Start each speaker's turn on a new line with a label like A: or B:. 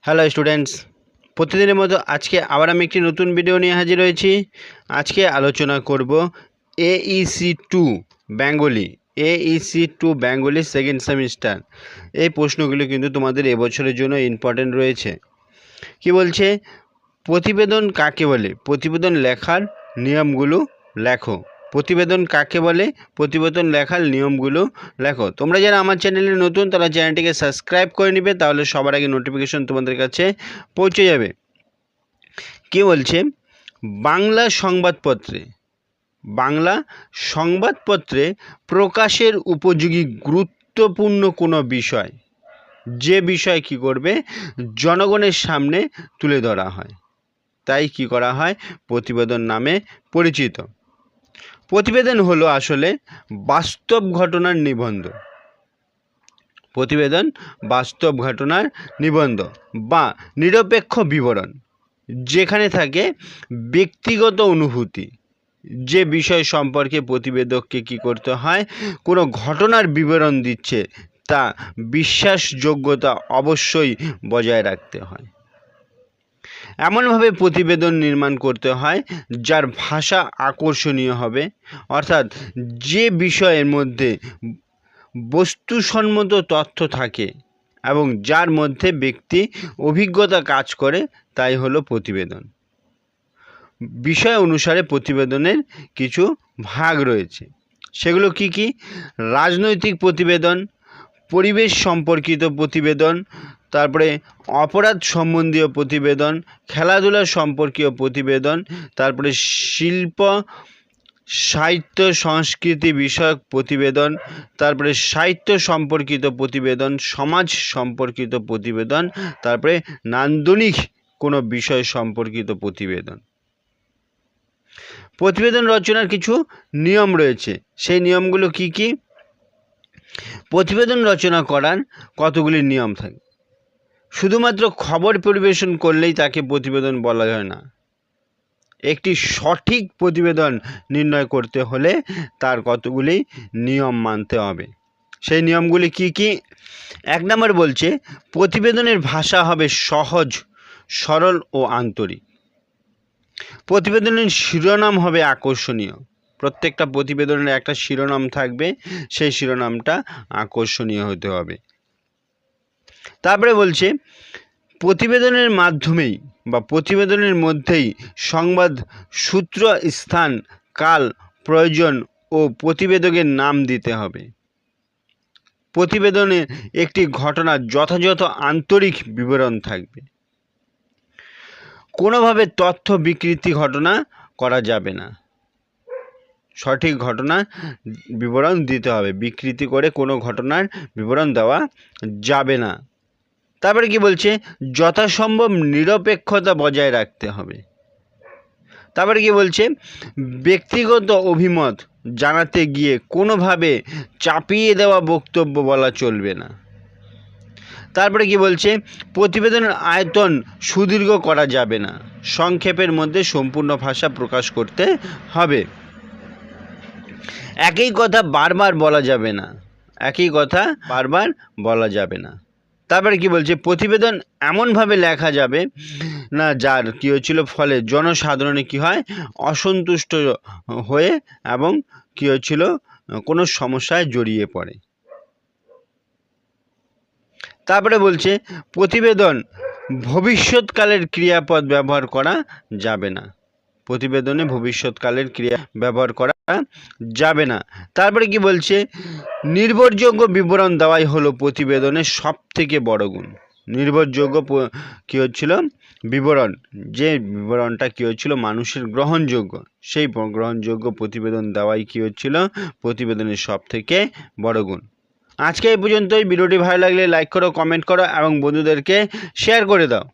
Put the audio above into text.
A: Hello students, প্রতিদিনের মতো আজকে আবার আমি একটি নতুন ভিডিও নিয়ে হাজির হয়েছি। আজকে আলোচনা করব AEC2 বেঙ্গলি সেকেন্ড সেমিস্টার। এই প্রশ্নগুলো কিন্তু তোমাদের এবছরের জন্য ইম্পর্টেন্ট রয়েছে। কি বলছে, প্রতিবেদন কাকে বলে? প্রতিবেদন লেখার নিয়মগুলো লেখো। প্রতিবেদন কাকে বলে? প্রতিবেদন লেখার নিয়মগুলো লেখো। তোমরা যারা আমার চ্যানেলে নতুন তারা চ্যানেলটিকে সাবস্ক্রাইব করে নিবে, তাহলে সবার আগে নোটিফিকেশন তোমাদের কাছে পৌঁছে যাবে। কি বলছে, বাংলা সংবাদপত্রে প্রকাশের উপযোগী গুরুত্বপূর্ণ কোনো বিষয়, যে বিষয় কি করবে, জনগণের সামনে তুলে ধরা হয়, তাই কি করা হয়, প্রতিবেদন নামে পরিচিত। প্রতিবেদন হলো আসলে বাস্তব ঘটনার নিবন্ধ। প্রতিবেদন বাস্তব ঘটনার নিবন্ধ বা নিরপেক্ষ বিবরণ, যেখানে থাকে ব্যক্তিগত অনুভূতি। যে বিষয় সম্পর্কে প্রতিবেদককে কি করতে হয়, কোনো ঘটনার বিবরণ দিচ্ছে, তা বিশ্বাসযোগ্যতা অবশ্যই বজায় রাখতে হয়। এমনভাবে প্রতিবেদন নির্মাণ করতে হয় যার ভাষা আকর্ষণীয় হবে, অর্থাৎ যে বিষয়ের মধ্যে বস্তুসম্মত তথ্য থাকে এবং যার মধ্যে ব্যক্তি অভিজ্ঞতা কাজ করে, তাই হলো প্রতিবেদন। বিষয় অনুসারে প্রতিবেদনের কিছু ভাগ রয়েছে, সেগুলো কি কি? রাজনৈতিক প্রতিবেদন, পরিবেশ সম্পর্কিত প্রতিবেদন, তারপরে অপরাধ সম্বন্ধীয় প্রতিবেদন, খেলাধুলা সম্পর্কীয় প্রতিবেদন, তারপরে শিল্প সাহিত্য সংস্কৃতি বিষয়ক প্রতিবেদন, তারপরে সাহিত্য সম্পর্কিত প্রতিবেদন, সমাজ সম্পর্কিত প্রতিবেদন, তারপরে নান্দনিক কোনো বিষয় সম্পর্কিত প্রতিবেদন। প্রতিবেদন রচনার কিছু নিয়ম রয়েছে, সেই নিয়মগুলো কি কি? প্রতিবেদন রচনা করার কতগুলি নিয়ম থাকে। শুধুমাত্র খবর পরিবেশন করলেই তাকে প্রতিবেদন বলা যায় না। একটি সঠিক প্রতিবেদন নির্ণয় করতে হলে তার কতগুলি নিয়ম মানতে হবে। সেই নিয়মগুলি কি কি? 1 নম্বর বলছে, প্রতিবেদনের ভাষা হবে সহজ, সরল ও আন্তরিক। প্রতিবেদনের শিরোনাম হবে আকর্ষণীয়। প্রত্যেকটা প্রতিবেদনের একটা শিরোনাম থাকবে, সেই শিরোনামটা আকর্ষণীয় হতে হবে। তারপরে বলছে, প্রতিবেদনের মাধ্যমেই বা প্রতিবেদনের মধ্যেই সংবাদ সূত্র, স্থান, কাল, প্রয়োজন ও প্রতিবেদকের নাম দিতে হবে। প্রতিবেদনে একটি ঘটনার যথাযথ আন্তরিক বিবরণ থাকবে। কোনোভাবে তথ্য বিকৃতি ঘটনা করা যাবে না। সঠিক ঘটনার বিবরণ দিতে হবে, বিকৃতি করে কোনো ঘটনার বিবরণ দেওয়া যাবে না। তারপরে কি বলছে, যথাসম্ভব নিরপেক্ষতা বজায় রাখতে হবে। তারপরে কি বলছে, ব্যক্তিগত অভিমত জানাতে গিয়ে কোনোভাবে চাপিয়ে দেওয়া বক্তব্য বলা চলবে না। তারপরে কি বলছে, প্রতিবেদনের আয়তন সুদীর্ঘ করা যাবে না, সংক্ষেপের মধ্যে সম্পূর্ণ ভাষা প্রকাশ করতে হবে। একই কথা বারবার বলা যাবে না। তারপরে কি বলছে, প্রতিবেদন এমনভাবে লেখা যাবে না যার কি হচ্ছিল, ফলে জনসাধারণে কি হয়, অসন্তুষ্ট হয়ে এবং কি হচ্ছিল, কোনো সমস্যায় জড়িয়ে পড়ে। তারপরে বলছে, প্রতিবেদন ভবিষ্যৎকালের ক্রিয়াপদ ব্যবহার করা যাবে না। প্রতিবেদনে ভবিষ্যৎকালের ক্রিয়া ব্যবহার করা যাবে না। তারপরে কি বলছে, নির্ভরযোগ্য বিবরণ দেওয়াই হলো প্রতিবেদনের সব থেকে বড় গুণ। নির্ভরযোগ্য কি হচ্ছিল, বিবরণ, যে বিবরণটা কি হচ্ছিল, মানুষের গ্রহণযোগ্য, সেই গ্রহণযোগ্য প্রতিবেদন দেওয়াই কি হচ্ছিল, প্রতিবেদনের সব থেকে বড় গুণ। আজকে এই পর্যন্তই। ভিডিওটি ভালো লাগলে লাইক করো, কমেন্ট করো এবং বন্ধুদেরকে শেয়ার করে দাও।